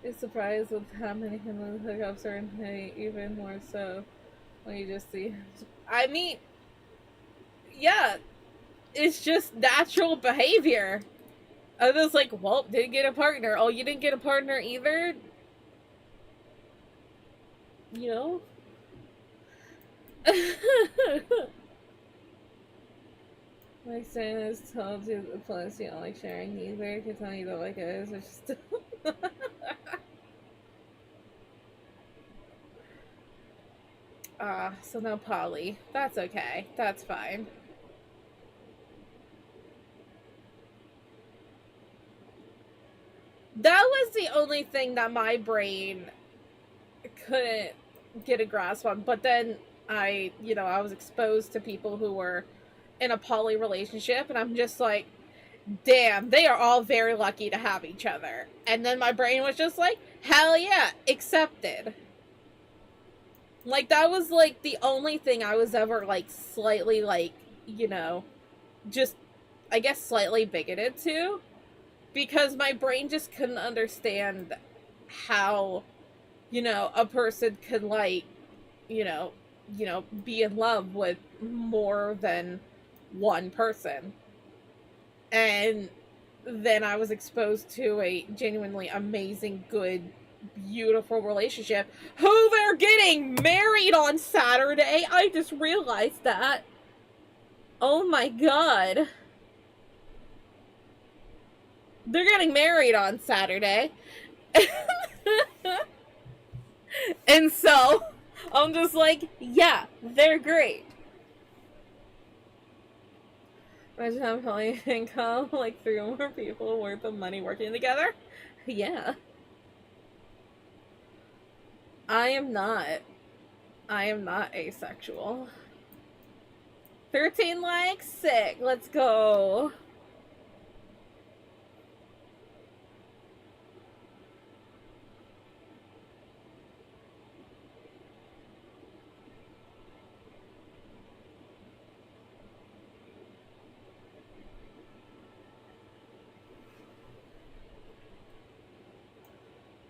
Is surprised with how many human hookups are in play, even more so when you just see. I mean, yeah, it's just natural behavior. I was like, well, didn't get a partner. Oh, you didn't get a partner either? You know? Like saying this told you, plus you don't like sharing either. Can tell you don't like it. It's just. So no poly. That's okay. That's fine. That was the only thing that my brain couldn't get a grasp on. But then I was exposed to people who were in a poly relationship, and I'm just like, damn, they are all very lucky to have each other. And then my brain was just like, hell yeah, accepted. Like, that was, like, the only thing I was ever, like, slightly, like, just, I guess, slightly bigoted to. because my brain just couldn't understand how, a person could, like, you know, be in love with more than one person. And then I was exposed to a genuinely amazing, good, beautiful relationship who they're getting married on Saturday. I just realized that. Oh my god. They're getting married on Saturday. And so, I'm just like, yeah, they're great. Imagine having family income, like 3 or more people worth of money working together. Yeah. I am not. I am not asexual. 13 likes? Sick. Let's go.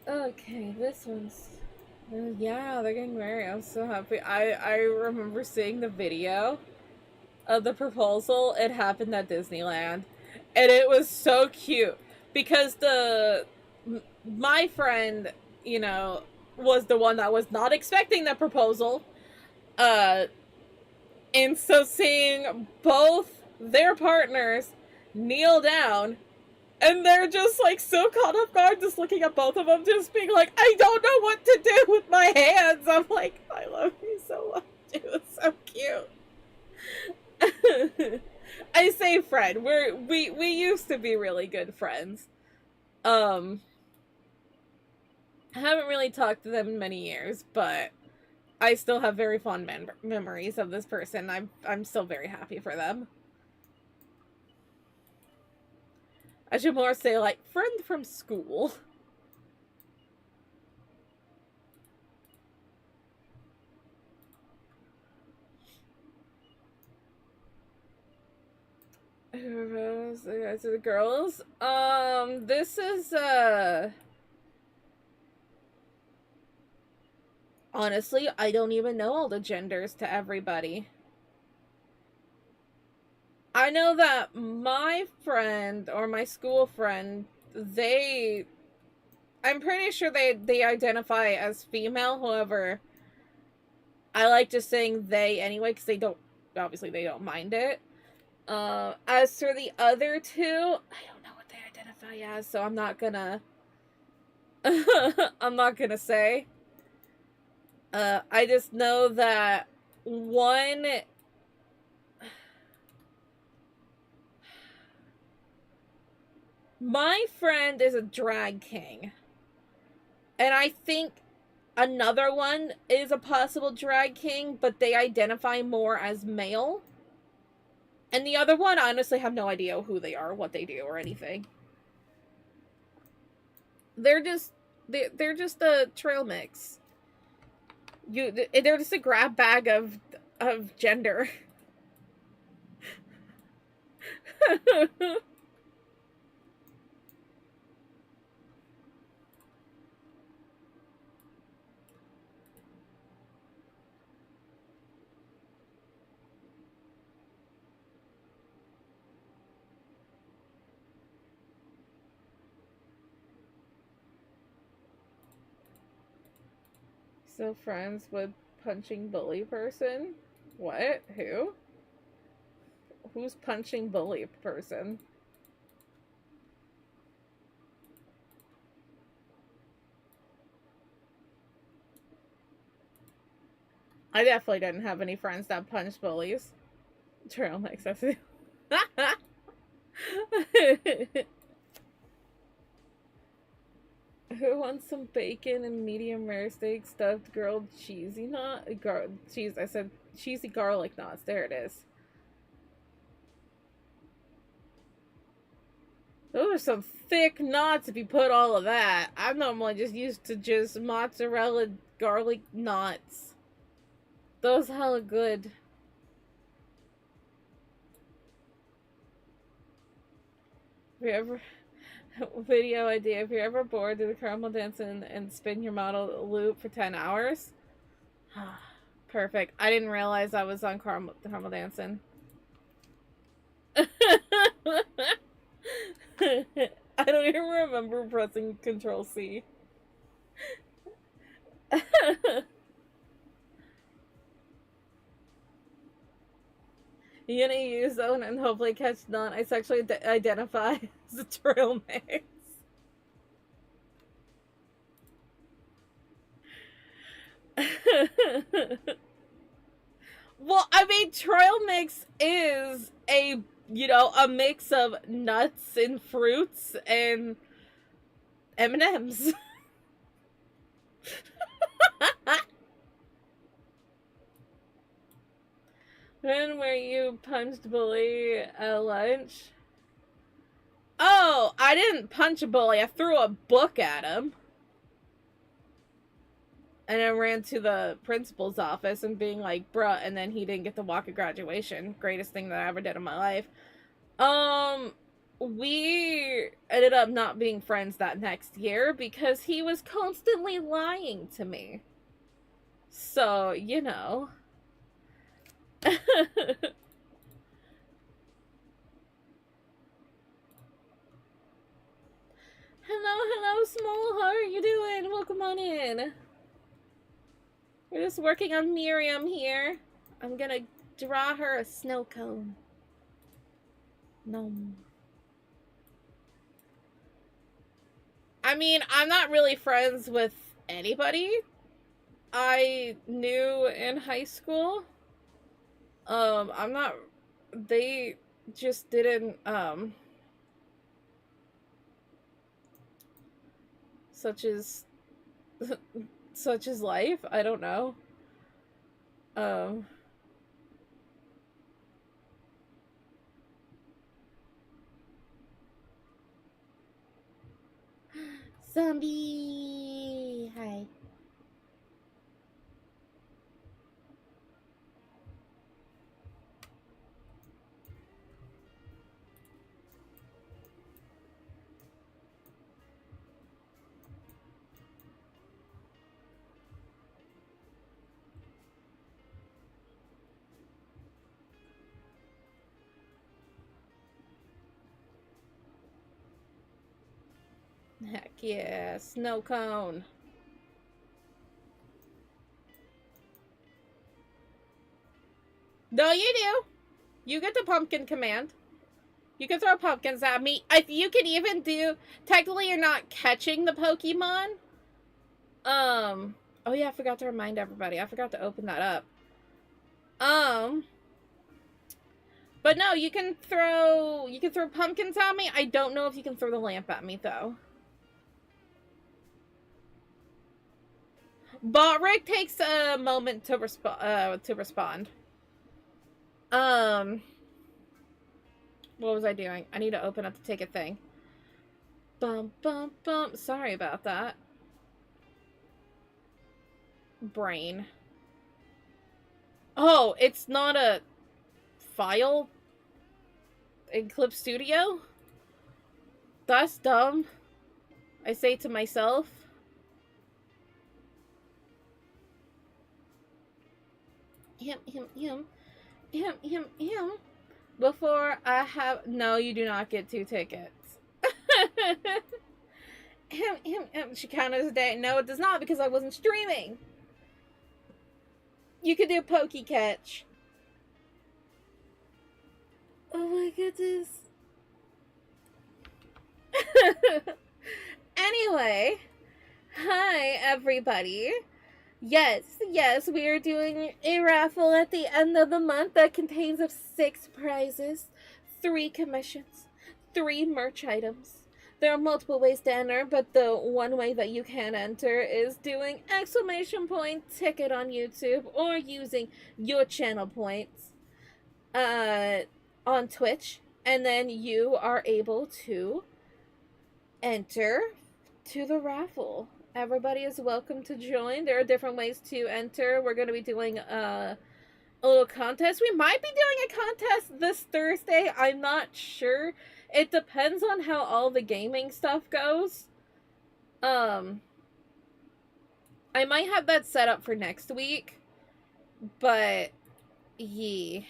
Okay, this one's... yeah, they're getting married. I'm so happy. I remember seeing the video of the proposal. It happened at Disneyland. And it was so cute. Because my friend, was the one that was not expecting the proposal. And so seeing both their partners kneel down, and they're just like so caught off guard, just looking at both of them, just being like, I don't know what to do with my hands. I'm like, I love you so much. It was so cute. I say friend. We used to be really good friends. I haven't really talked to them in many years, but I still have very fond memories of this person. I'm still very happy for them. I should more say, like, friend from school. To the girls. This is, honestly, I don't even know all the genders to everybody. I know that my friend, or my school friend, I'm pretty sure they identify as female, however, I like just saying they anyway, because they don't mind it. As for the other two, I don't know what they identify as, so I'm not gonna I'm not gonna say. I just know that one... my friend is a drag king. And I think another one is a possible drag king, but they identify more as male. And the other one, I honestly have no idea who they are, what they do, or anything. They're just a trail mix. They're just a grab bag of gender. So friends with punching bully person? What? Who? Who's punching bully person? I definitely didn't have any friends that punched bullies. Trail mix, I see. Who wants some bacon and medium rare steak stuffed grilled cheesy cheese? I said cheesy garlic knots. There it is. Those are some thick knots if you put all of that. I'm normally just used to just mozzarella garlic knots. Those hella good. Have Video idea. If you're ever bored, do the caramel dance and spin your model loop for 10 hours. Perfect. I didn't realize I was on caramel dancing. I don't even remember pressing Control C. You're gonna use zone and hopefully catch none. I sexually identify as a trail mix. Well, I mean, trail mix is a mix of nuts and fruits and M&Ms. When were you punched Bully at lunch? Oh, I didn't punch a bully. I threw a book at him. And I ran to the principal's office and being like, bruh, and then he didn't get to walk at graduation. Greatest thing that I ever did in my life. We ended up not being friends that next year because he was constantly lying to me. So, you know. Hello, Small. How are you doing? Welcome on in. We're just working on Miriam here. I'm gonna draw her a snow cone. No. I mean, I'm not really friends with anybody I knew in high school. I'm not. They just didn't. Such as life. I don't know. Zombie. Hi. Heck yeah, snow cone. No, you do. You get the pumpkin command. You can throw pumpkins at me. If you can even do... Technically, you're not catching the Pokemon. Oh yeah, I forgot to remind everybody. I forgot to open that up. But no, you can throw pumpkins at me. I don't know if you can throw the lamp at me, though. Botrick takes a moment to respond. What was I doing? I need to open up the ticket thing. Bum, bum, bum. Sorry about that. Brain. Oh, it's not a file in Clip Studio? That's dumb. I say to myself. Him. Before I have... No, you do not get 2 tickets. She counted as a day. No, it does not, because I wasn't streaming. You could do Pokey Catch. Oh my goodness. Anyway. Hi, everybody. Yes, we are doing a raffle at the end of the month that contains of 6 prizes, 3 commissions, 3 merch items. There are multiple ways to enter, but the one way that you can enter is doing ! ticket on YouTube or using your channel points on Twitch, and then you are able to enter to the raffle. Everybody is welcome to join. There are different ways to enter. We're going to be doing a little contest. We might be doing a contest this Thursday. I'm not sure It depends on how all the gaming stuff goes. I might have that set up for next week, but yeah.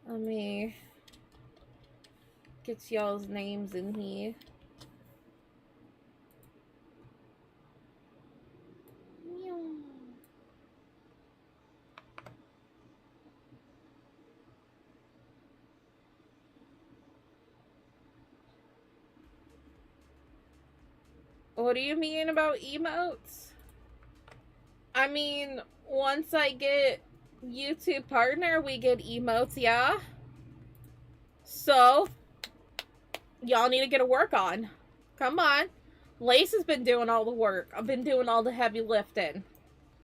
Let me get y'all's names in here. What do you mean about emotes? I mean, once I get YouTube partner, we get emotes, yeah? So, y'all need to get a work on. Come on. Lace has been doing all the work. I've been doing all the heavy lifting.